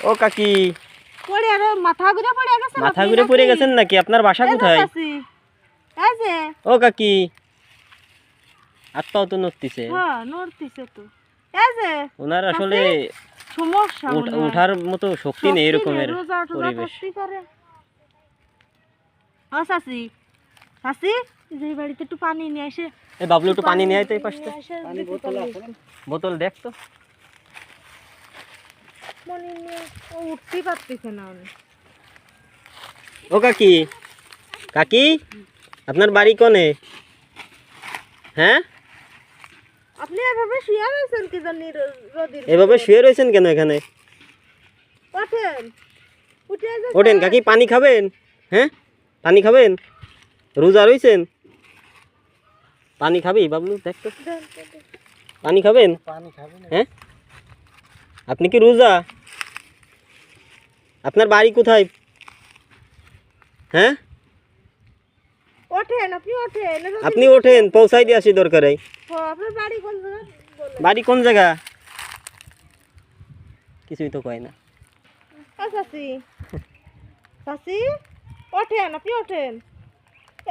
ও কাকি, পড়ে আর মাথা ঘুরে পড়ে গেছে। মাথা ঘুরে পড়ে গেছেন নাকি? আপনার বাসা কোথায়? এই যে ও কাকি, হাত পাও তো নড়তিছে। হ্যাঁ নড়তিছে তো। এই যে ওনার আসলে সমস্যা মনে হয়। ওঠার মতো শক্তি নেই এরকমের রোজা টোজা পরিবেশ। করতে পারে। ও চাচি, চাচি যে বাড়িতে একটু পানি নিয়ে আসে। এই বাবলু একটু পানি নিয়ে আয় তো এই পাশে। পানি বোতল আছে? বোতল দেখ তো। পানি নিয়ে ও উঠতেই পারতেছে না উনি। ও কাকি, কাকি আপনার বাড়ি কোনে? হ্যাঁ, আপনি এভাবে শুয়ে রয়েছেন কি জানি রোদের? এভাবে শুয়ে রয়েছেন কেন এখানে? ওঠেন, উঠে যে ওঠেন কাকি, পানি খাবেন? হ্যাঁ, পানি খাবেন? রোজা রয়েছেন? পানি খাবি বাবলু? দেখ তো, পানি খাবেন? হ্যাঁ, আপনি কি রোজা? আপনার বাড়ি কোথায়? হ্যাঁ, ওঠেন, আপনি ওঠেন। আপনি ওঠেন, পৌঁছাই দিয়ে আসি দরকারে। আপনার বাড়ি কোন জায়গায়? বাড়ি কোন জায়গা? কিছুই তো কয় না। চাচি, চাচি ওঠেন, আপনি ওঠেন।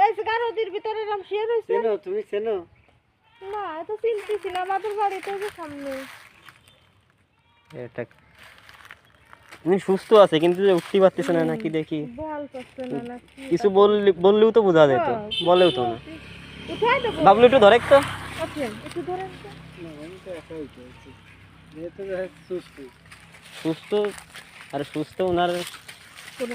এই যে নদীর ভিতরে এরকম শুয়ে রয়েছে। তুমি চেনো? না এটা চিনতেছি না, আমাদের বাড়ি তো যে সামনে। এটা উনি সুস্থ আছে কিন্তু যে উঠতে পারতেছে না নাকি দেখি। বল পাচ্ছে না নাকি? কিছু বললেও তো বোঝা যেত, বলেও তো না। উঠাই দেবো। বাবলু একটু ধরে তো। ওঠেন, একটু ধরেন তো। সুস্থ, সুস্থ আর সুস্থ ওনার কোনো